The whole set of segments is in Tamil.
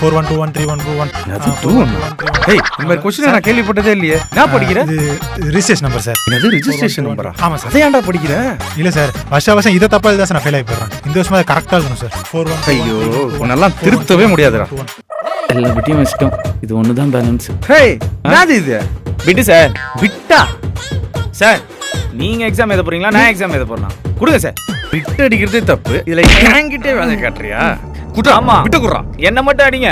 41213121. அது 21. ஏய் இந்த மாதிரி क्वेश्चन நான் கேள்விப்பட்டதே இல்லையே. நான் படிக்கிறேன். இது ரிஜிஸ்ட்ரேஷன் நம்பர் சார். இது ரிஜிஸ்ட்ரேஷன் நம்பரா? ஆமா சார். அதை ஏன்டா படிக்கிற? இல்ல சார், வருஷம் இத தப்பா எழுதா நான் ஃபெயில் ஆகி போறேன். இந்த வருஷம் அது கரெக்ட்டா இருக்கணும் சார். 41. ஐயோ உன்னெல்லாம் திருத்தவே முடியாதுடா. எல்லா பிட்டையும் வச்சிட்டோம். இது ஒன்று தான் பேலன்ஸ். ஹேய் என்னது இது? பிட்டு சார். பிட்டா? சார் நீங்கள் எக்ஸாம் எழுத போகிறீங்களா, நான் எக்ஸாம் எழுத போகிறேன்? கொடுங்க சார். பிட் அடிக்கிறதே தப்பு, இதில் என்கிட்டே வேலை காட்டுறியா? குட்டா ஆமா விட்டு குடுறா. என்ன மட்டும் அடிங்க,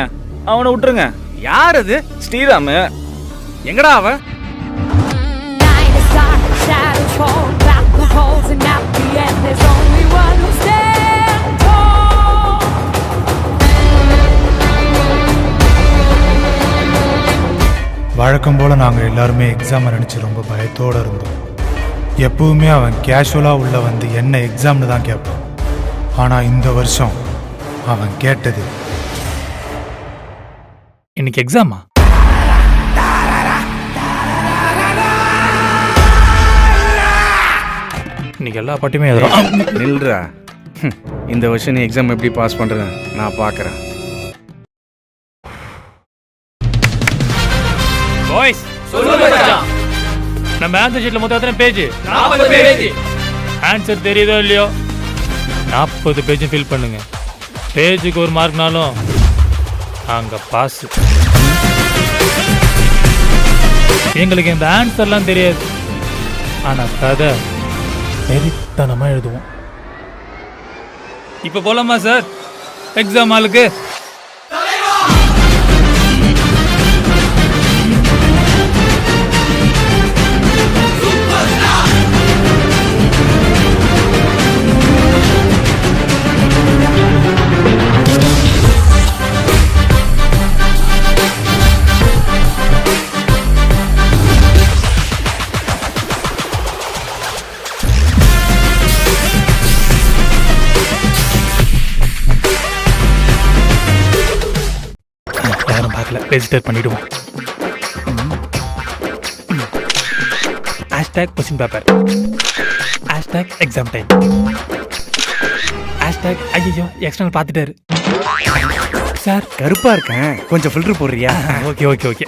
அவனை விட்டுருங்க. யார் அது? ஸ்ரீராமு. எங்கடா அவன்? வழக்கம் போல நாங்கள் எல்லாருமே எக்ஸாமை நினச்சி ரொம்ப பயத்தோடு இருந்தோம். எப்பவுமே அவன் கேஷுவலாக உள்ள வந்து என்ன எக்ஸாம்னு தான் கேட்பான். ஆனால் இந்த வருஷம் அவன் கேட்டது, இன்னைக்கு எக்ஸாமா? இன்னைக்கு எல்லா பாட்டுமே எழுதுறோம். நில்றா. இந்த வருஷம் நீ எக்ஸாம் எப்படி பாஸ் பண்றது நான் பார்க்குறேன். பாய்ஸ் சொல்லுங்க மச்சான். நம்ம ஆன்சர் ஷீட்ல மொத்தம் எத்தனை பேஜ்? 40 பேஜ். ஆன்சர் தெரியுதோ இல்லையோ 40 பேஜ் ஃபில் பண்ணுங்க. பேஜுக்கு ஒரு மார்க்னாலும் அங்க பாஸ். எங்களுக்கு இந்த ஆன்சர்லாம் தெரியாது, ஆனா கதை வெறித்தனமா எழுதுவோம். இப்ப போலாமா சார் எக்ஸாம் ஹாலுக்கு? யாரும் பார்க்கல, ரெஜிஸ்டர் பண்ணிடுவோம். Hashtag question paper, hashtag exam time, hashtag ஐயோ எக்ஸ்டர்னல் பார்த்துட்டாரு. சார் கருப்பா இருக்கேன், கொஞ்சம் ஃபில்டர் போடுறியா? Okay okay okay.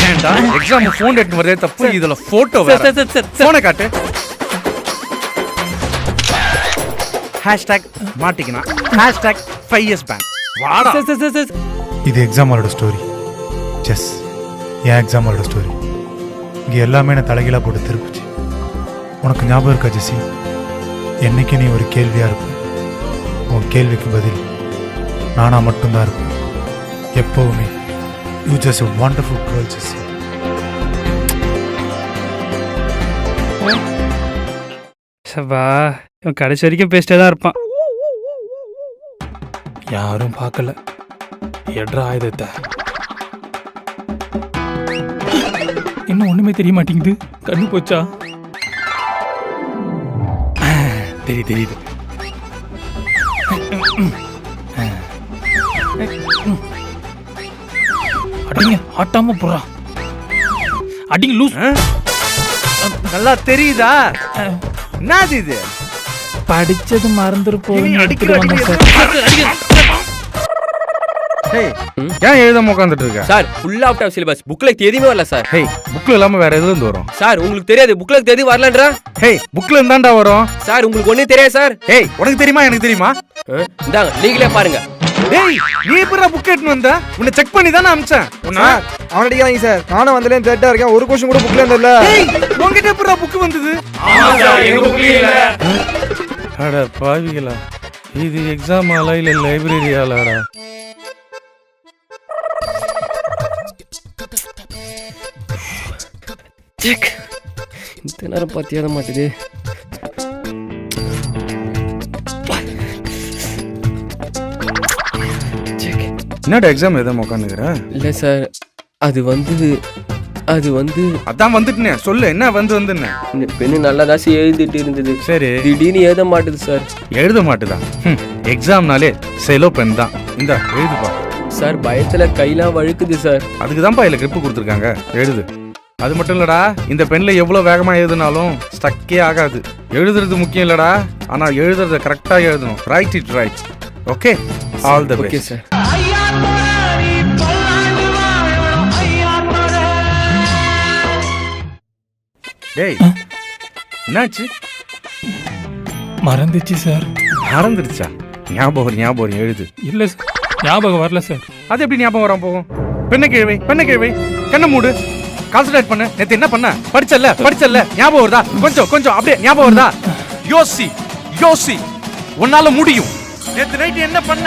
ஏன்டா எக்ஸாம் ஃபோன் எடுத்து வரதே தப்பு, இதுல போட்டோ வேற. சார் சார் போனை காட்டு. ஹேஷ்டாக் மாட்டிக்கினா ஹேஷ்டாக் 5 years பேன். வாடா. சார் இது எக்ஸாமோட ஸ்டோரி. செஸ் என் எக்ஸாமோட ஸ்டோரி. இங்கே எல்லாமே நான் தலைகீழாக போட்டு திருப்பிச்சு. உனக்கு ஞாபகம் இருக்கா ஜெஸ்ஸி? என்னைக்கு நீ ஒரு கேள்வியாக இருப்ப, உன் கேள்விக்கு பதில் நானாக மட்டும்தான் இருப்பேன். எப்போவுமே you just a wonderful girl ஜெஸ்ஸி. சபா இவன் கடைசி வரைக்கும் பேசிட்டே தான் இருப்பான். யாரும் பார்க்கல. எட்ரா ஆயுதத்தை இன்னும் ஒண்ணுமே தெரிய மாட்டேங்குது. கண்ணு போச்சா? தெரியுது. அடிங்க, ஆட்டாம போறா. அடிங்க லூஸ். நல்லா தெரியுதா? என்னது இது? படிச்சது மறந்துரு போய் ஏய் ஏன் எழுதாம உட்கார்ந்துட்டு இருக்க? Sir full out of syllabus. புக்ல எதுவுமே வரல சார். ஹேய் புக்ல இல்லாம வேற எதுல இருந்து வரும்? சார் உங்களுக்கு தெரியாது, புக்ல எது வரலன்றா? ஹேய் புக்ல இருந்தாண்டா வரும். சார் உங்களுக்கு ஒண்ணே தெரியாது சார். ஹேய் உனக்கு தெரியுமா எனக்கு தெரியுமா? இந்தாங்க நீங்களே பாருங்க. டேய் நீ எப்பறா புக் எடுத்து வந்த? உன்னை செக் பண்ணி தான அம்ச்சேன். சார் அவன் அடிக்காதீங்க சார். நானும் வந்தலேன் தேட்டா இருக்கேன். ஒரு क्वेश्चन கூட புக்ல இருந்தல்ல. டேய் உன்கிட்ட எப்பறா புக் வந்தது? ஆமா சார், எங்க புக்ல இல்ல. அட பாவிகளா, இது எக்ஸாம் ஹாலா இல்ல லைப்ரரி ஹாலாடா? செக். இந்த நேரம் பாத்தியாத மாட்டுது. செக். என்னடா எக்ஸாம் எதுவும் உட்காந்துக்கிற? இல்ல சார், அது வந்து அதான் வந்துட்டனே. சொல்லு என்ன வந்துன்னு. இந்த பெண்ணு நல்லா தான் எழுதிட்டு இருந்தது. சரி திடீர்னு எழுத மாட்டுது சார். எழுத மாட்டுதா? எக்ஸாம்னாலே செலோ பென் தான். இந்த எழுதுப்பா. சார் பயத்துல கையெல்லாம் வழுக்குது சார். அதுக்கு தான்ப்பா இதுல கிரிப்பு கொடுத்துருக்காங்க. எழுது. அது மட்டும் இல்லடா, இந்த பென்ல எவ்வளவு வேகமா எழுதினாலும் ஸ்டக்கே ஆகாது. எழுதுறது முக்கியம் இல்லடா, ஆனா எழுதுறத கரெக்டா எழுதணும். Right it right. Okay, all the best. Okay sir. டேய் என்னாச்சு? மறந்துச்சு சார். மறந்துடுச்சா? ஞாபகம் எழுது. இல்லை சார், ஞாபகம் வரல சார். அது எப்படி ஞாபகம் வராம போகும்? பெண்ணை கிழவை கண்ணை மூடு, கான்சன்ட்ரேட் பண்ணு. நேத்து என்ன பண்ண? படிச்சல்ல ஞாபகம் வருதா? கொஞ்சம் அப்படியே ஞாபகம் வருதா? யோசி உன்னால முடியும். நேத்து நைட்டு என்ன பண்ண?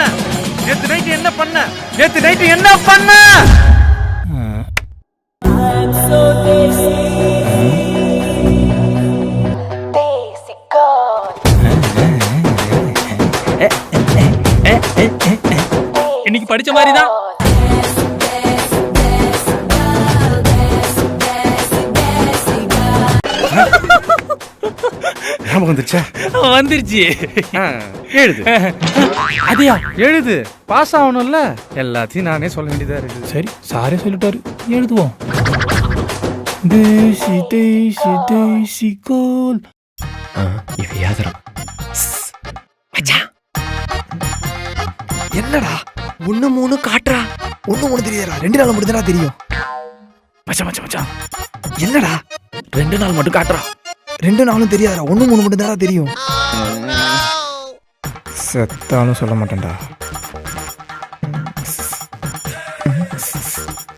இன்னைக்கு படிச்ச மாதிரி தான். ஞாபகம் வந்துருச்சா? வந்துருச்சு. எழுது. அதையா? எழுது. பாஸ் ஆகணும்ல. எல்லாத்தையும் நானே சொல்ல வேண்டியதா இருக்குது. சரி, சாரே சொல்லிட்டாரு, எழுதுவோம். தேசி தேசி தேசி கோல். இவ யாதரம் என்னடா 1 3 காட்டுறா? 1 3 தெரியாதா? 2 நாள் மட்டும் தான் தெரியும். மச்சான் என்னடா 2 நாள் மட்டும் காட்டுறா. 2 நாளும் தெரியாதா? 1 3 மட்டும் தான் தெரியும். செத்தாலும் சொல்ல மாட்டேன்டா.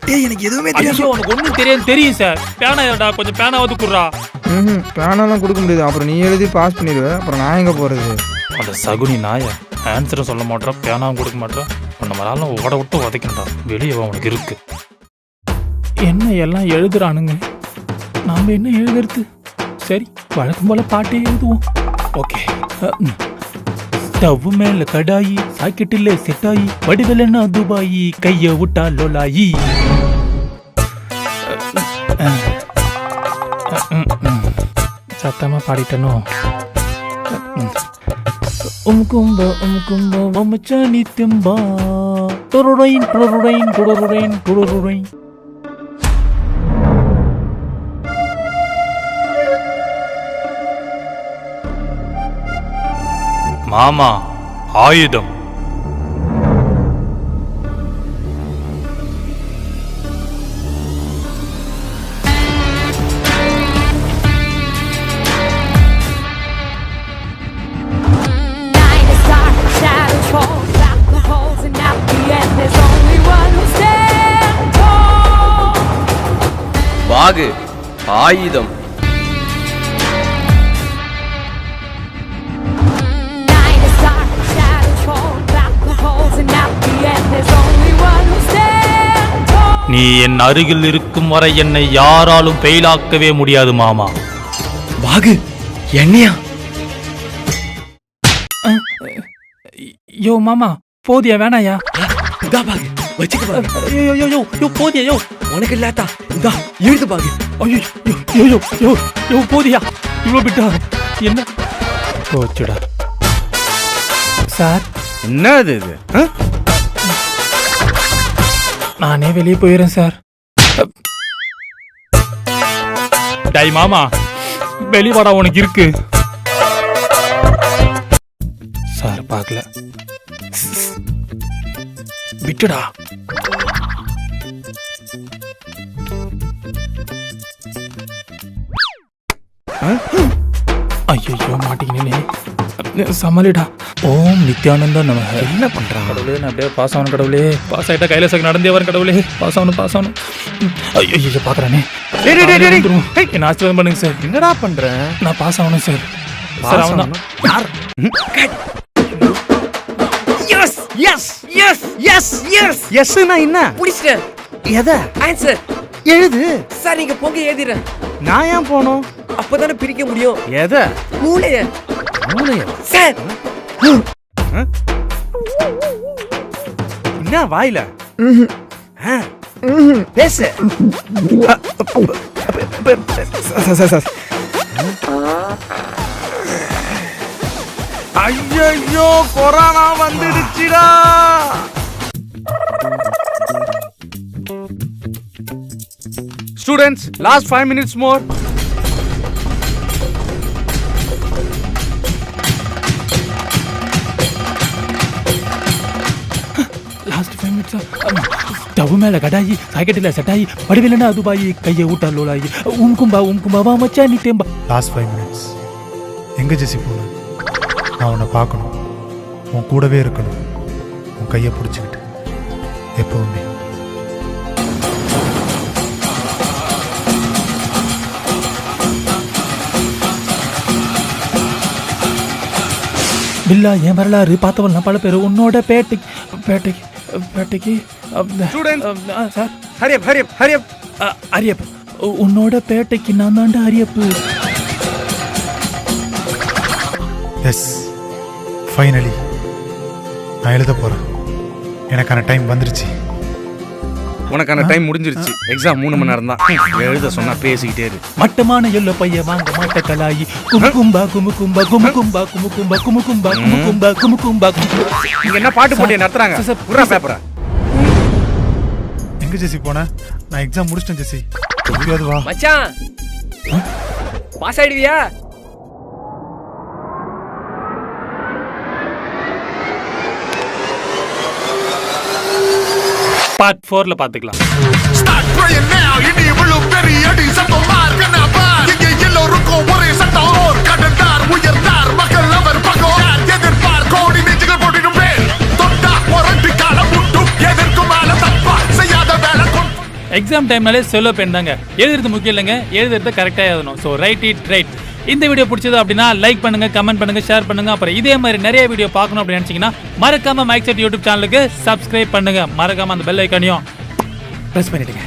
டேய் எனக்கு எதுவுமே தெரியாது. ஐயோ, உனக்கு ஒண்ணும் தெரியாது. தெரியும் சார். பேனா இல்லடா, கொஞ்சம் பேனாவது குடுறா. பேனாலாம் கொடுக்க முடியாது. அப்புறம் நீ எழுதி பாஸ் பண்ணிடுவ. அப்புறம் நான் எங்க போறது? அந்த சகுனி நாய ஆன்சரும் சொல்ல மாட்டான், பேனாவும் கொடுக்க மாட்டான். உன்னை மறாலும் ஓட விட்டு உதைக்கண்டா. வெளியே அவனுக்கு இருக்கு. என்ன எல்லாம் எழுதுறானுங்க, நாம என்ன எழுதுறது? சரி, வழக்கம் போல பாட்டே எழுதுவோம். ஓகே. ஸ்டவ் மேல கடாயி, சாக்கெட்டில் செட்டாயி, வடிவலன்னா துபாயி, கைய விட்டா லோலாயி. சத்தமா பாடிட்டனோ? மச்சானி தெம்பா டொருடைன் டொருடைன் டொருடைன் டொருடைன். மாமா ஆயுதம். வாகு ஆயுதம். நீ என் அருகில் இருக்கும் வரை என்னை யாராலும் பெயிலாக்கவே முடியாது மாமா. வாகு என்னையா? யோ மாமா, போதியா வேணாயா? இதா பாகு வச்சுக்க பாகு. யோ போதியா? யோ உனக்கு இல்லாதா? இதா எழுது பாகு. யோ போதியா? இவ்வளோ பிட்டா என்ன போச்சுடா சார். என்ன இது? நானே வெளியே போயிடுறேன் சார். டை மாமா, வெளிவாடா, உனக்கு இருக்கு. சார் பார்க்கல, விட்டுடா. ஐயோ மாட்டிக்கினே, சமாளிடா. ஓம் நித்யானந்தா நமக. என்ன பண்றான் கடவுளே? நான் அப்படியே பாஸ் ஆகணும் கடவுளே. பாஸ் ஆகிட்டா கைலாசக்கு நடந்தே வரேன் கடவுளே. பாஸ் ஆகணும். ஐயோ பாக்குறானே. என்ன ஆசீர்வாதம் பண்ணுங்க சார். என்னடா பண்ற? நான் பாஸ் ஆகணும் சார். சார் அவன் தான். யார்? எஸ்னா என்ன? முடிச்சிட்டேன். எதை? ஆன்சர் எழுது. சார் நீங்க போங்க எழுதிறேன். நான் ஏன் போனோம்? அப்பதானே பிரிக்க முடியும். எதை? மூளைய. மூளையா? சார் என்ன வாயில? பேசு. ஐயோ, கொரோனா வந்துடுச்சுடா. Students, last 5 minutes more. Last 5 minutes. Stove மேல கடாயி சாக்கெட்டில் செட்டாயி வடிவிலனா அதுபாயி கையை ஊட்டா லோலாயி உம்கும்பா வா மச்சா நீ தேம்பா. லாஸ்ட் 5 minutes எங்கே ஜெசி போன? நான் உன்னை பார்க்கணும், உன் கூடவே இருக்கணும், உன் கையை பிடிச்சிக்கிட்டு எப்பவுமே. பில்லா என் வரலாறு பார்த்தவன் பல பேர் உன்னோட பேட்டைக்கு சார் ஹரியப் அரியப்பு உன்னோட பேட்டைக்கு நான் தாண்டா அரியப்பு. எஸ், ஃபைனலி நான் எழுத போகிறேன். எனக்கான டைம் வந்துருச்சு. உனக்கான டைம் முடிஞ்சிருச்சு. எக்ஸாம் 3 மணி நேரம் தான். எழுத சொன்னா பேசிக்கிட்டே இரு. மட்டமான எல்லோ பைய வாங்க மாட்ட கலாயி குமுகும்பா குமுகும்பா குமுகும்பா குமுகும்பா குமுகும்பா குமுகும்பா குமுகும்பா. நீங்க என்ன பாட்டு போட்டு நடத்துறாங்க? புறா பேப்பரா? எங்கே ஜெசி போன? நான் எக்ஸாம் முடிச்சிட்டேன் ஜெசி. எப்படியாவது வா. மச்சான் பாஸ் ஆயிடுவியா? பார்ட் 4ல பாத்துக்கலாம். Start praying now, இனி இவ்வளவு பெரிய அடி சத்தம் மார்க்கனா பார். இங்கே எல்லோருக்கும் ஒரே சட்டம். ஓர் கடந்தார் உயர்ந்தார் மக்கள் அவர் பக்கம். எதிர்பார் கோடி நெஞ்சுகள் போட்டிடும் பேர். தொட்டா ஒரண்டு காலம் முட்டும் எதற்கும் மேல தப்பா செய்யாத வேலை கொண்டு. எக்ஸாம் டைம்னாலே செலோ பென் தாங்க. எழுதுறது முக்கியம் இல்லைங்க, எழுதுறது கரெக்டாக எழுதணும். So right it right. இந்த வீடியோ பிடிச்சது அப்படின்னா லைக் பண்ணுங்க, கமெண்ட் பண்ணுங்க, ஷேர் பண்ணுங்க. அப்புறம் இதே மாதிரி நிறைய வீடியோ பார்க்கணும் அப்படின்னு நினைச்சீங்கன்னா மறக்காம மைக் செட் யூடியூப் சேனலுக்கு சப்ஸ்கிரைப் பண்ணுங்க. மறக்காம அந்த பெல் ஐக்கானையும் பிரஸ் பண்ணிடுங்க.